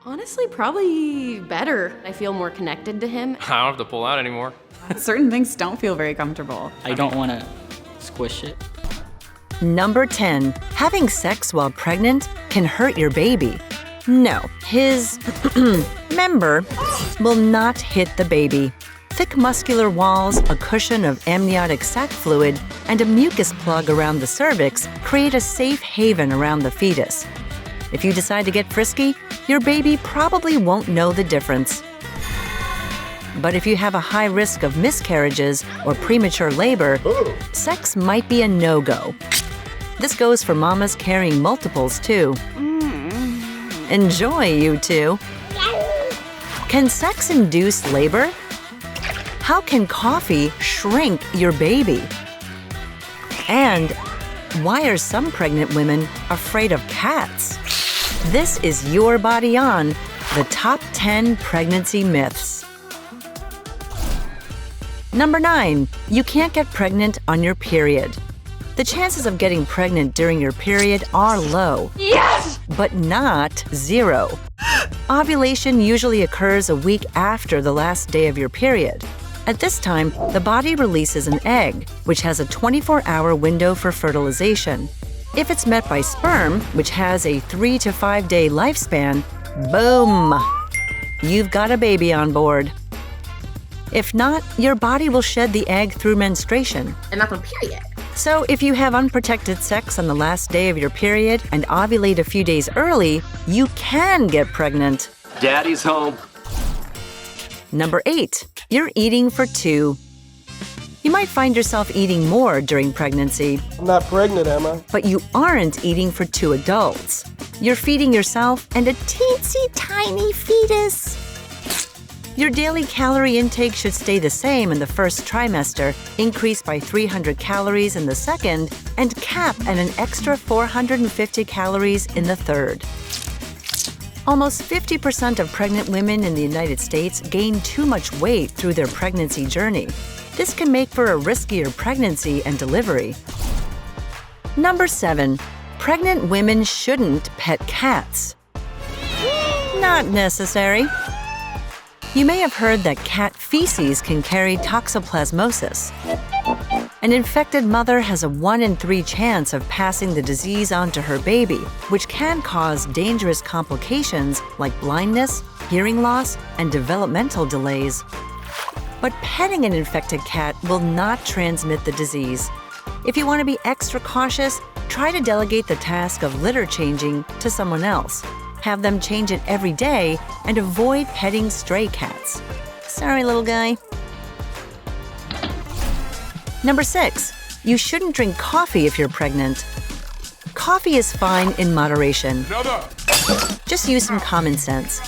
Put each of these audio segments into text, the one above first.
Honestly, probably better. I feel more connected to him. I don't have to pull out anymore. Certain things don't feel very comfortable. I don't want to squish it. Number 10. Having sex while pregnant can hurt your baby. No, his member will not hit the baby. Thick muscular walls, a cushion of amniotic sac fluid, and a mucus plug around the cervix create a safe haven around the fetus. If you decide to get frisky, your baby probably won't know the difference. But if you have a high risk of miscarriages or premature labor, sex might be a no-go. This goes for mamas carrying multiples, too. Enjoy, you two. Can sex induce labor? How can coffee shrink your baby? And why are some pregnant women afraid of cats? This is Your Body On, the top 10 pregnancy myths. Number 9. You can't get pregnant on your period. The chances of getting pregnant during your period are low. Yes! But not 0. Ovulation usually occurs a week after the last day of your period. At this time, the body releases an egg, which has a 24-hour window for fertilization. If it's met by sperm, which has a 3 to 5 day lifespan, boom! You've got a baby on board. If not, your body will shed the egg through menstruation. And that's on period. So if you have unprotected sex on the last day of your period and ovulate a few days early, you can get pregnant. Daddy's home. Number 8. You're eating for 2. You might find yourself eating more during pregnancy. I'm not pregnant, am I? But you aren't eating for 2 adults. You're feeding yourself and a teensy tiny fetus. Your daily calorie intake should stay the same in the first trimester, increase by 300 calories in the second, and cap at an extra 450 calories in the third. Almost 50% of pregnant women in the United States gain too much weight through their pregnancy journey. This can make for a riskier pregnancy and delivery. Number 7. Pregnant women shouldn't pet cats. Not necessary. You may have heard that cat feces can carry toxoplasmosis. An infected mother has a 1 in 3 chance of passing the disease on to her baby, which can cause dangerous complications like blindness, hearing loss, and developmental delays. But petting an infected cat will not transmit the disease. If you want to be extra cautious, try to delegate the task of litter changing to someone else. Have them change it every day and avoid petting stray cats. Sorry, little guy. Number 6. You shouldn't drink coffee if you're pregnant. Coffee is fine in moderation. Just use some common sense.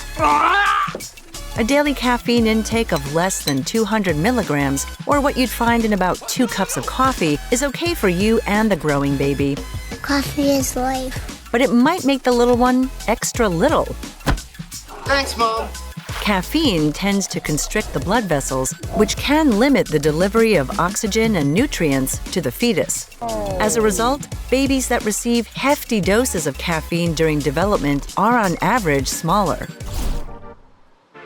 A daily caffeine intake of less than 200 milligrams, or what you'd find in about 2 cups of coffee, is okay for you and the growing baby. Coffee is life. But it might make the little one extra little. Thanks, Mom. Caffeine tends to constrict the blood vessels, which can limit the delivery of oxygen and nutrients to the fetus. As a result, babies that receive hefty doses of caffeine during development are on average smaller.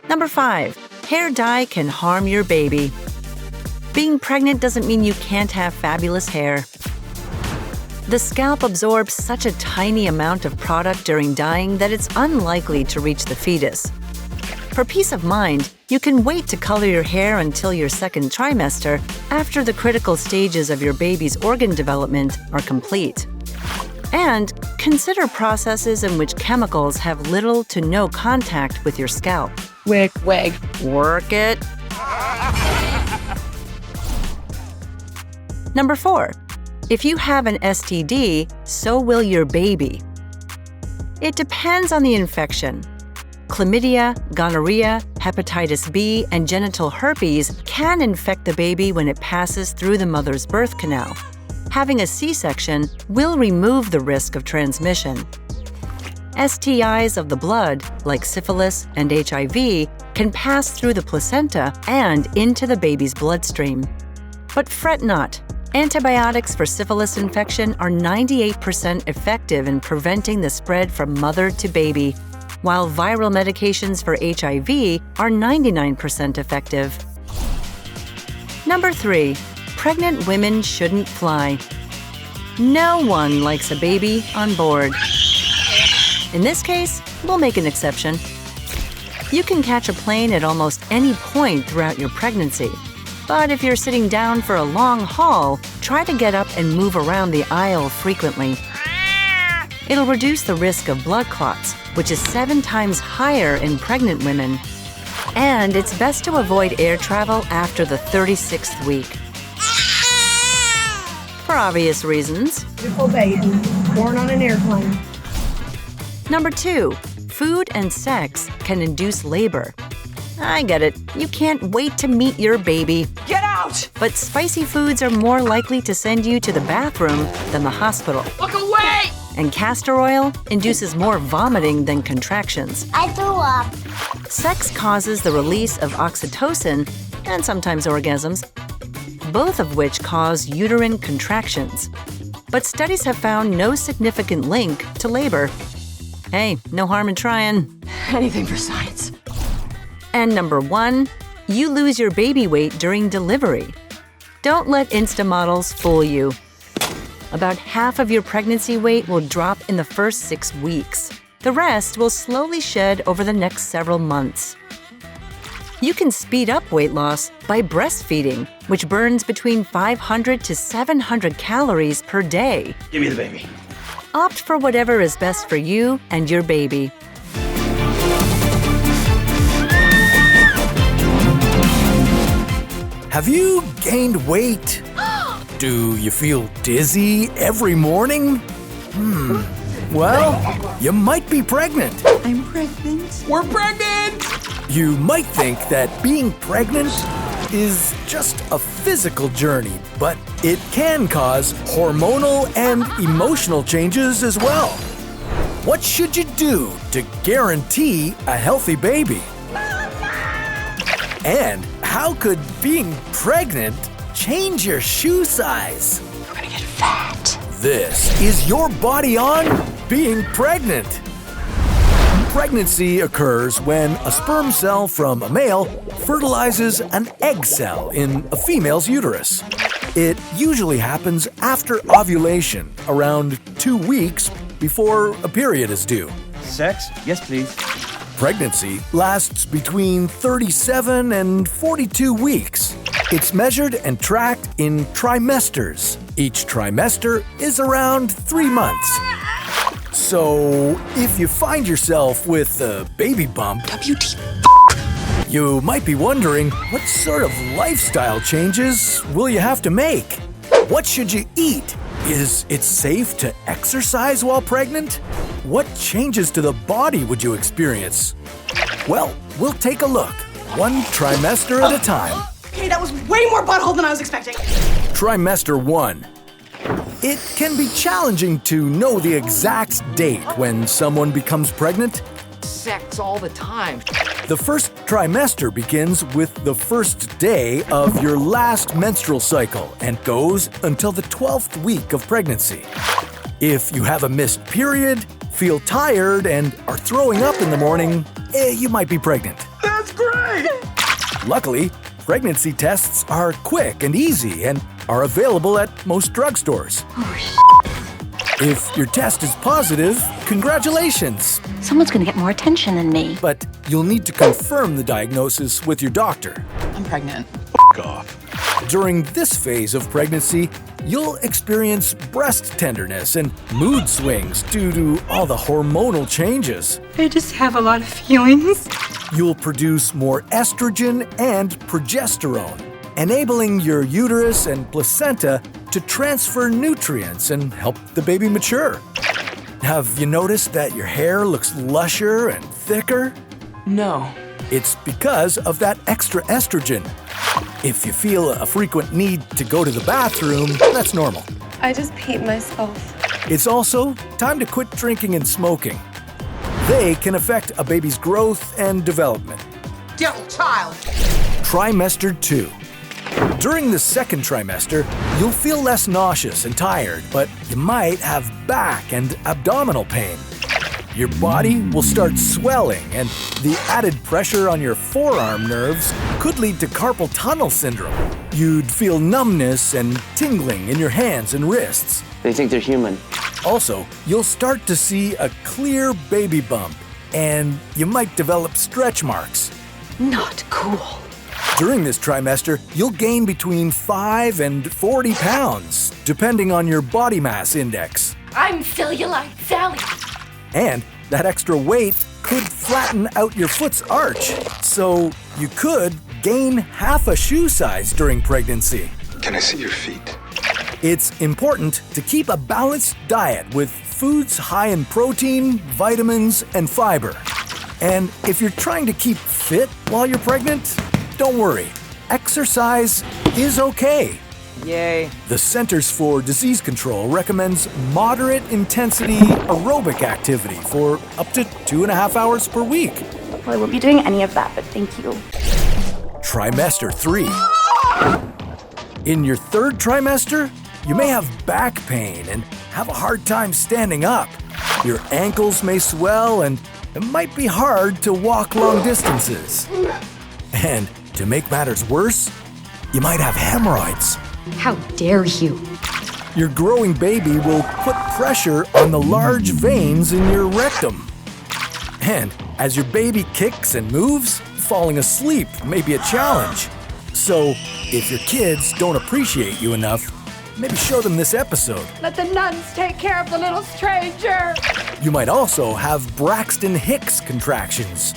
Number 5. Hair dye can harm your baby. Being pregnant doesn't mean you can't have fabulous hair. The scalp absorbs such a tiny amount of product during dyeing that it's unlikely to reach the fetus. For peace of mind, you can wait to color your hair until your second trimester after the critical stages of your baby's organ development are complete. And consider processes in which chemicals have little to no contact with your scalp. Wig. Work it. Number 4. If you have an STD, so will your baby. It depends on the infection. Chlamydia, gonorrhea, hepatitis B, and genital herpes can infect the baby when it passes through the mother's birth canal. Having a C-section will remove the risk of transmission. STIs of the blood, like syphilis and HIV, can pass through the placenta and into the baby's bloodstream. But fret not. Antibiotics for syphilis infection are 98% effective in preventing the spread from mother to baby. while viral medications for HIV are 99% effective. Number 3. Pregnant women shouldn't fly. No one likes a baby on board. In this case, we'll make an exception. You can catch a plane at almost any point throughout your pregnancy. But if you're sitting down for a long haul, try to get up and move around the aisle frequently. It'll reduce the risk of blood clots, which is 7 times higher in pregnant women. And it's best to avoid air travel after the 36th week. For obvious reasons. Beautiful baby, born on an airplane. Number 2. Food and sex can induce labor. I get it. You can't wait to meet your baby. Get out! But spicy foods are more likely to send you to the bathroom than the hospital. Look away! And castor oil induces more vomiting than contractions. I threw up. Sex causes the release of oxytocin and sometimes orgasms, both of which cause uterine contractions. But studies have found no significant link to labor. Hey, no harm in trying. Anything for science. And number 1, you lose your baby weight during delivery. Don't let Insta models fool you. About half of your pregnancy weight will drop in the first 6 weeks. The rest will slowly shed over the next several months. You can speed up weight loss by breastfeeding, which burns between 500 to 700 calories per day. Give me the baby. Opt for whatever is best for you and your baby. Have you gained weight? Do you feel dizzy every morning? Well, you might be pregnant. I'm pregnant. We're pregnant! You might think that being pregnant is just a physical journey, but it can cause hormonal and emotional changes as well. What should you do to guarantee a healthy baby? And how could being pregnant change your shoe size? We're gonna get fat. This is your body on being pregnant. Pregnancy occurs when a sperm cell from a male fertilizes an egg cell in a female's uterus. It usually happens after ovulation, around 2 weeks before a period is due. Sex? Yes, please. Pregnancy lasts between 37 and 42 weeks. It's measured and tracked in trimesters. Each trimester is around 3 months. So, if you find yourself with a baby bump, you might be wondering, what sort of lifestyle changes will you have to make? What should you eat? Is it safe to exercise while pregnant? What changes to the body would you experience? Well, we'll take a look, 1 trimester at a time. Okay, that was way more butthole than I was expecting. Trimester 1. It can be challenging to know the exact date when someone becomes pregnant. Sex all the time. The first trimester begins with the first day of your last menstrual cycle and goes until the 12th week of pregnancy. If you have a missed period, feel tired, and are throwing up in the morning, you might be pregnant. That's great! Luckily, pregnancy tests are quick and easy and are available at most drugstores. If your test is positive, congratulations! Someone's gonna get more attention than me. But you'll need to confirm the diagnosis with your doctor. I'm pregnant. Off. During this phase of pregnancy, you'll experience breast tenderness and mood swings due to all the hormonal changes. I just have a lot of feelings. You'll produce more estrogen and progesterone, enabling your uterus and placenta to transfer nutrients and help the baby mature. Have you noticed that your hair looks lusher and thicker? No. It's because of that extra estrogen. If you feel a frequent need to go to the bathroom, that's normal. I just hate myself. It's also time to quit drinking and smoking. They can affect a baby's growth and development. Devil child. Trimester 2. During the second trimester, you'll feel less nauseous and tired, but you might have back and abdominal pain. Your body will start swelling, and the added pressure on your forearm nerves could lead to carpal tunnel syndrome. You'd feel numbness and tingling in your hands and wrists. They think they're human. Also, you'll start to see a clear baby bump, and you might develop stretch marks. Not cool. During this trimester, you'll gain between 5 and 40 pounds, depending on your body mass index. I'm Cellulite Sally. And that extra weight could flatten out your foot's arch, so you could gain half a shoe size during pregnancy. Can I see your feet? It's important to keep a balanced diet with foods high in protein, vitamins, and fiber. And if you're trying to keep fit while you're pregnant, don't worry, exercise is okay. Yay. The Centers for Disease Control recommends moderate intensity aerobic activity for up to 2.5 hours per week. Well, I won't be doing any of that, but thank you. Trimester 3. In your third trimester, you may have back pain and have a hard time standing up. Your ankles may swell and it might be hard to walk long distances. And to make matters worse, you might have hemorrhoids. How dare you? Your growing baby will put pressure on the large veins in your rectum. And as your baby kicks and moves, falling asleep may be a challenge. So, if your kids don't appreciate you enough, maybe show them this episode. Let the nuns take care of the little stranger. You might also have Braxton Hicks contractions.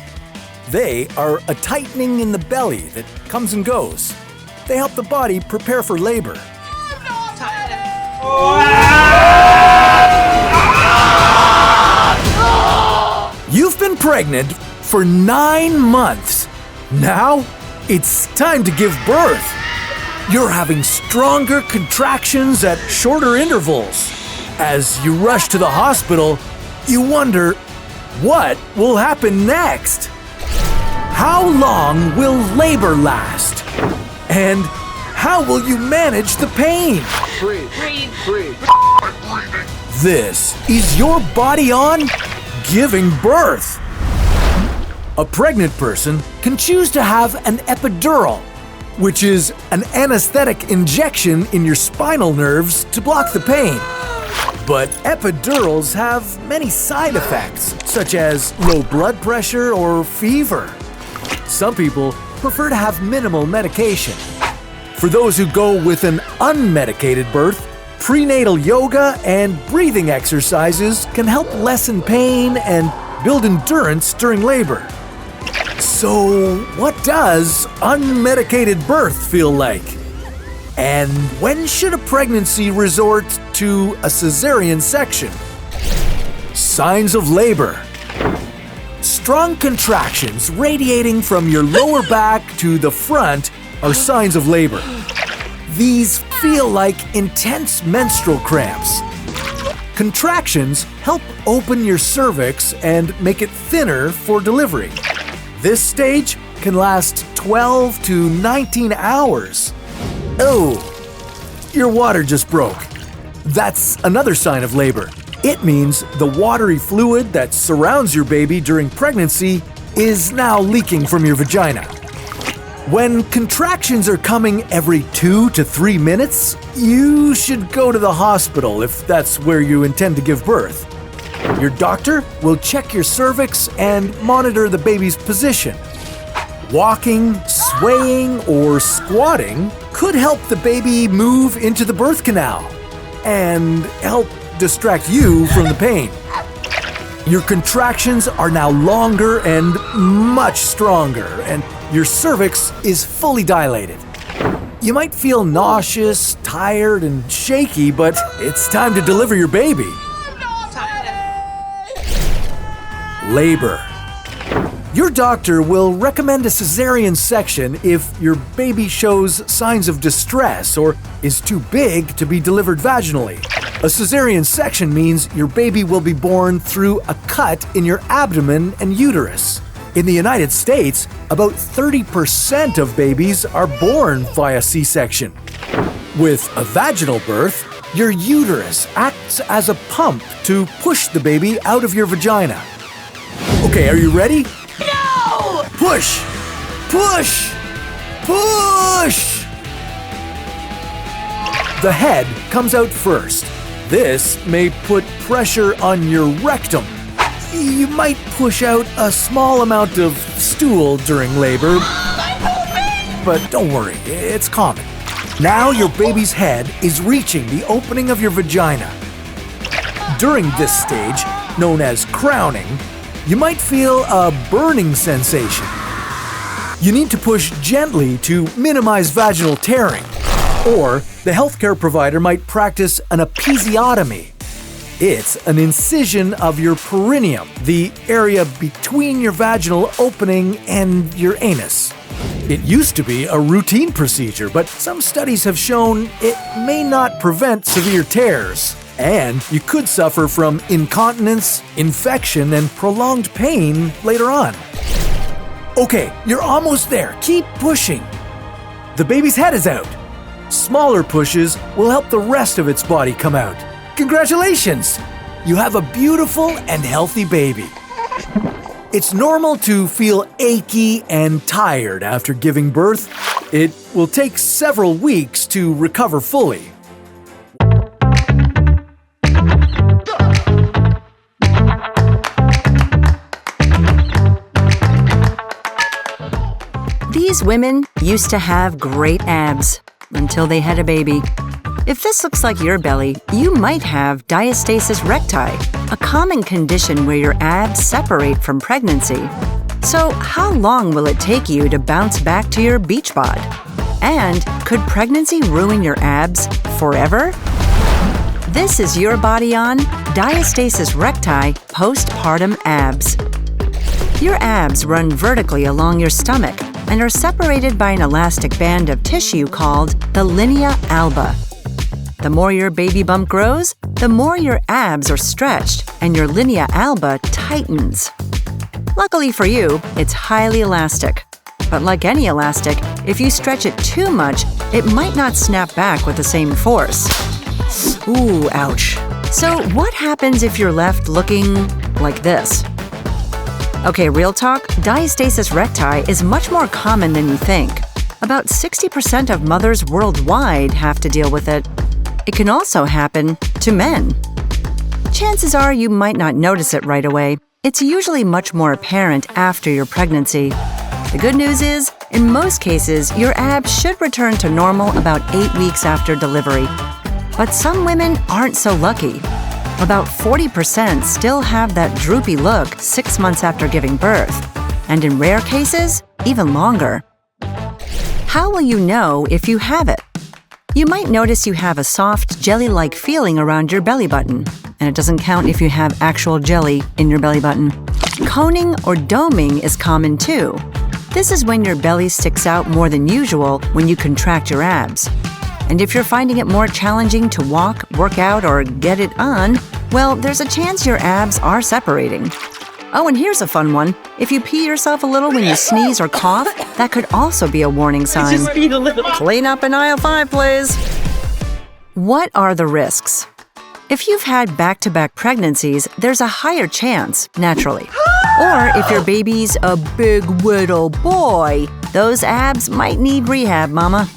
They are a tightening in the belly that comes and goes. They help the body prepare for labor. You've been pregnant for 9 months. Now, it's time to give birth. You're having stronger contractions at shorter intervals. As you rush to the hospital, you wonder, what will happen next? How long will labor last? And how will you manage the pain? Breathe. This is your body on giving birth. A pregnant person can choose to have an epidural, which is an anesthetic injection in your spinal nerves to block the pain. But epidurals have many side effects, such as low blood pressure or fever. Some people prefer to have minimal medication. For those who go with an unmedicated birth, prenatal yoga and breathing exercises can help lessen pain and build endurance during labor. So, what does unmedicated birth feel like? And when should a pregnancy resort to a cesarean section? Signs of labor. Strong contractions radiating from your lower back to the front are signs of labor. These feel like intense menstrual cramps. Contractions help open your cervix and make it thinner for delivery. This stage can last 12 to 19 hours. Oh, your water just broke. That's another sign of labor. It means the watery fluid that surrounds your baby during pregnancy is now leaking from your vagina. When contractions are coming every 2 to 3 minutes, you should go to the hospital if that's where you intend to give birth. Your doctor will check your cervix and monitor the baby's position. Walking, swaying, or squatting could help the baby move into the birth canal and help distract you from the pain. Your contractions are now longer and much stronger, and your cervix is fully dilated. You might feel nauseous, tired, and shaky, but it's time to deliver your baby. Labor. Your doctor will recommend a cesarean section if your baby shows signs of distress or is too big to be delivered vaginally. A cesarean section means your baby will be born through a cut in your abdomen and uterus. In the United States, about 30% of babies are born via C-section. With a vaginal birth, Your uterus acts as a pump to push the baby out of your vagina. Okay, are you ready? No! Push! Push! Push! The head comes out first. This may put pressure on your rectum. You might push out a small amount of stool during labor, but don't worry, it's common. Now your baby's head is reaching the opening of your vagina. During this stage, known as crowning, you might feel a burning sensation. You need to push gently to minimize vaginal tearing, or the healthcare provider might practice an episiotomy. It's an incision of your perineum, the area between your vaginal opening and your anus. It used to be a routine procedure, but some studies have shown it may not prevent severe tears, and you could suffer from incontinence, infection, and prolonged pain later on. Okay, you're almost there. Keep pushing. The baby's head is out. Smaller pushes will help the rest of its body come out. Congratulations! You have a beautiful and healthy baby. It's normal to feel achy and tired after giving birth. It will take several weeks to recover fully. These women used to have great abs until they had a baby. If this looks like your belly, you might have diastasis recti, a common condition where your abs separate from pregnancy. So, how long will it take you to bounce back to your beach bod? And could pregnancy ruin your abs forever? This is your body on Diastasis recti postpartum abs. Your abs run vertically along your stomach and are separated by an elastic band of tissue called the linea alba. The more your baby bump grows, the more your abs are stretched and your linea alba tightens. Luckily for you, it's highly elastic. But like any elastic, if you stretch it too much, it might not snap back with the same force. Ooh, ouch. So what happens if you're left looking like this? Okay, real talk, diastasis recti is much more common than you think. About 60% of mothers worldwide have to deal with it. It can also happen to men. Chances are you might not notice it right away. It's usually much more apparent after your pregnancy. The good news is, in most cases, your abs should return to normal about 8 weeks after delivery. But some women aren't so lucky. About 40% still have that droopy look 6 months after giving birth, and in rare cases, even longer. How will you know if you have it? You might notice you have a soft, jelly-like feeling around your belly button, and it doesn't count if you have actual jelly in your belly button. Coning or doming is common too. This is when your belly sticks out more than usual when you contract your abs. And if you're finding it more challenging to walk, work out, or get it on, well, there's a chance your abs are separating. Oh, and here's a fun one. If you pee yourself a little when you sneeze or cough, that could also be a warning sign. Clean up in aisle 5, please. What are the risks? If you've had back-to-back pregnancies, there's a higher chance, naturally. Or if your baby's a big little boy, those abs might need rehab, mama.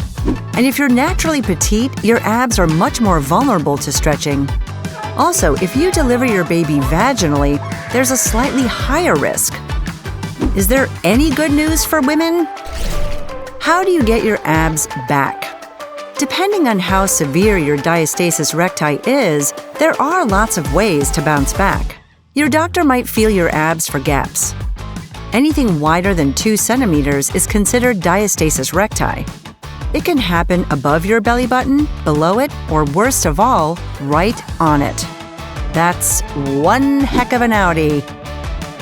And if you're naturally petite, your abs are much more vulnerable to stretching. Also, if you deliver your baby vaginally, there's a slightly higher risk. Is there any good news for women? How do you get your abs back? Depending on how severe your diastasis recti is, there are lots of ways to bounce back. Your doctor might feel your abs for gaps. Anything wider than 2 centimeters is considered diastasis recti. It can happen above your belly button, below it, or worst of all, right on it. That's one heck of an outie.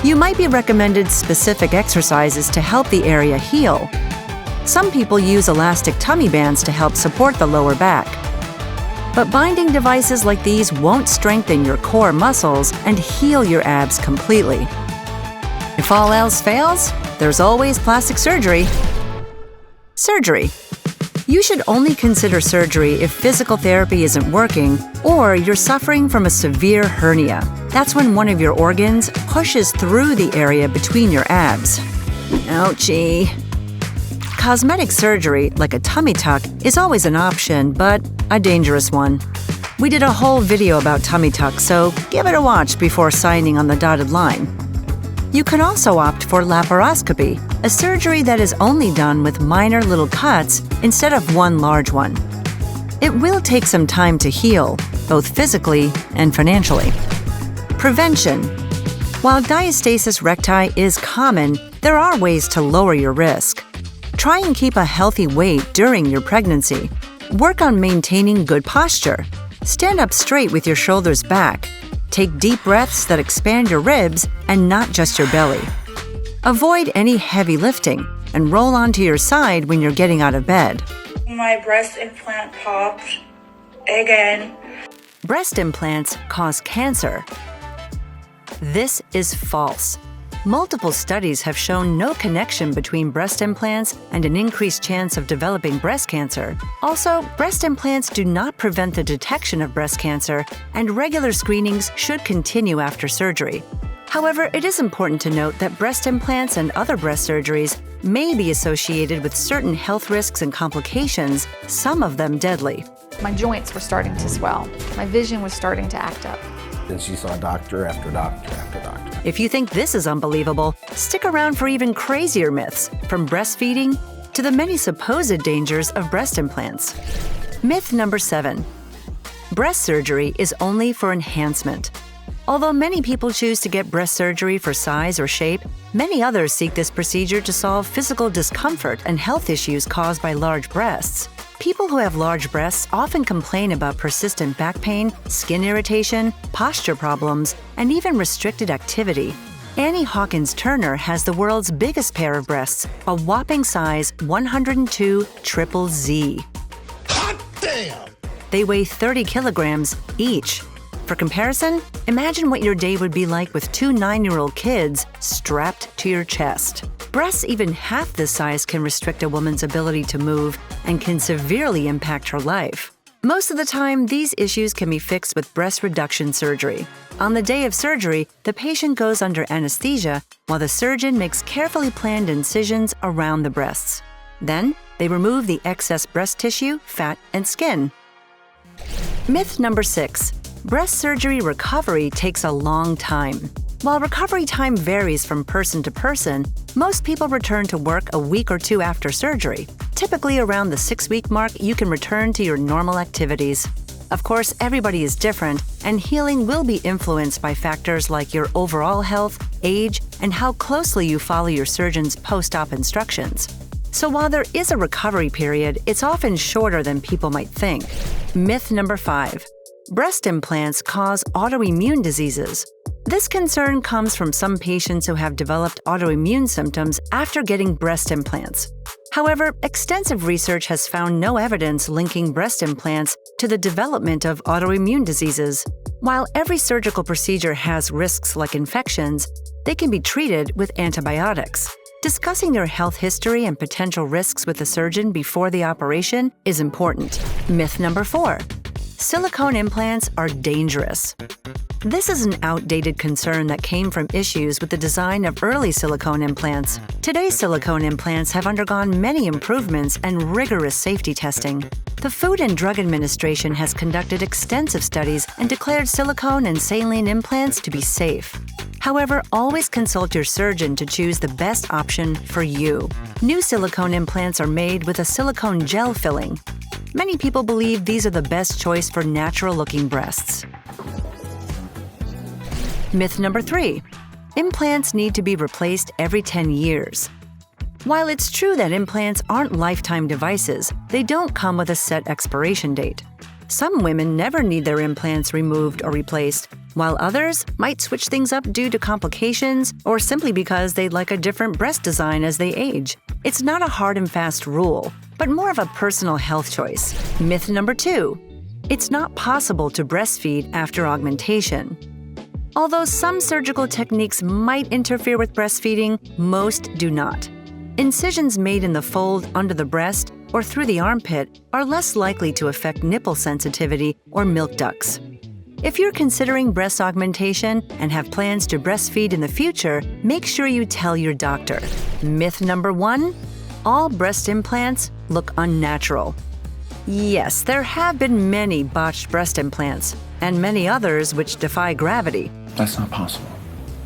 You might be recommended specific exercises to help the area heal. Some people use elastic tummy bands to help support the lower back. But binding devices like these won't strengthen your core muscles and heal your abs completely. If all else fails, there's always plastic surgery. Surgery. You should only consider surgery if physical therapy isn't working or you're suffering from a severe hernia. That's when one of your organs pushes through the area between your abs. Ouchie. Cosmetic surgery, like a tummy tuck, is always an option, but a dangerous one. We did a whole video about tummy tuck, so give it a watch before signing on the dotted line. You can also opt for laparoscopy, a surgery that is only done with minor little cuts instead of one large one. It will take some time to heal, both physically and financially. Prevention. While diastasis recti is common, there are ways to lower your risk. Try and keep a healthy weight during your pregnancy. Work on maintaining good posture. Stand up straight with your shoulders back. Take deep breaths that expand your ribs and not just your belly. Avoid any heavy lifting and roll onto your side when you're getting out of bed. My breast implant popped again. Breast implants cause cancer. This is false. Multiple studies have shown no connection between breast implants and an increased chance of developing breast cancer. Also, breast implants do not prevent the detection of breast cancer, and regular screenings should continue after surgery. However, it is important to note that breast implants and other breast surgeries may be associated with certain health risks and complications, some of them deadly. My joints were starting to swell. My vision was starting to act up. And she saw doctor after doctor after doctor. If you think this is unbelievable, stick around for even crazier myths, from breastfeeding to the many supposed dangers of breast implants. Myth number 7. Breast surgery is only for enhancement. Although many people choose to get breast surgery for size or shape, many others seek this procedure to solve physical discomfort and health issues caused by large breasts. People who have large breasts often complain about persistent back pain, skin irritation, posture problems, and even restricted activity. Annie Hawkins Turner has the world's biggest pair of breasts, a whopping size 102 triple Z. Hot damn! They weigh 30 kilograms each. For comparison, imagine what your day would be like with 2 9-year-old kids strapped to your chest. Breasts even half this size can restrict a woman's ability to move and can severely impact her life. Most of the time, these issues can be fixed with breast reduction surgery. On the day of surgery, the patient goes under anesthesia while the surgeon makes carefully planned incisions around the breasts. Then, they remove the excess breast tissue, fat, and skin. Myth number 6. Breast surgery recovery takes a long time. While recovery time varies from person to person, most people return to work a week or 2 after surgery. Typically around the 6-week mark, you can return to your normal activities. Of course, everybody is different, and healing will be influenced by factors like your overall health, age, and how closely you follow your surgeon's post-op instructions. So while there is a recovery period, it's often shorter than people might think. Myth number 5. Breast implants cause autoimmune diseases. This concern comes from some patients who have developed autoimmune symptoms after getting breast implants. However, extensive research has found no evidence linking breast implants to the development of autoimmune diseases. While every surgical procedure has risks like infections, they can be treated with antibiotics. Discussing your health history and potential risks with the surgeon before the operation is important. Myth number 4. Silicone implants are dangerous. This is an outdated concern that came from issues with the design of early silicone implants. Today's silicone implants have undergone many improvements and rigorous safety testing. The Food and Drug Administration has conducted extensive studies and declared silicone and saline implants to be safe. However, always consult your surgeon to choose the best option for you. New silicone implants are made with a silicone gel filling. Many people believe these are the best choice for natural-looking breasts. Myth number 3. Implants need to be replaced every 10 years. While it's true that implants aren't lifetime devices, they don't come with a set expiration date. Some women never need their implants removed or replaced, while others might switch things up due to complications or simply because they'd like a different breast design as they age. It's not a hard and fast rule, but more of a personal health choice. Myth number 2. It's not possible to breastfeed after augmentation. Although some surgical techniques might interfere with breastfeeding, most do not. Incisions made in the fold under the breast or through the armpit are less likely to affect nipple sensitivity or milk ducts. If you're considering breast augmentation and have plans to breastfeed in the future, make sure you tell your doctor. Myth number 1, all breast implants look unnatural. Yes, there have been many botched breast implants, and many others which defy gravity. That's not possible.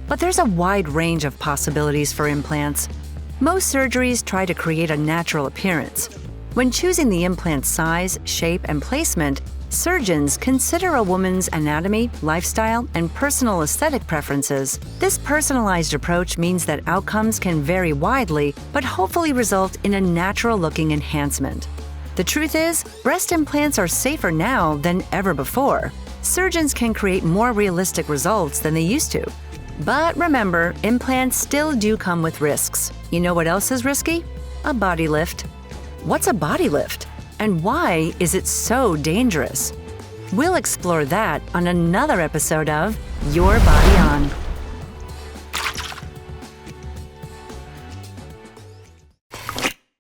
But there's a wide range of possibilities for implants. Most surgeries try to create a natural appearance. When choosing the implant size, shape, and placement, surgeons consider a woman's anatomy, lifestyle, and personal aesthetic preferences. This personalized approach means that outcomes can vary widely, but hopefully result in a natural-looking enhancement. The truth is, breast implants are safer now than ever before. Surgeons can create more realistic results than they used to. But remember, implants still do come with risks. You know what else is risky? A body lift. What's a body lift? And why is it so dangerous? We'll explore that on another episode of Your Body On.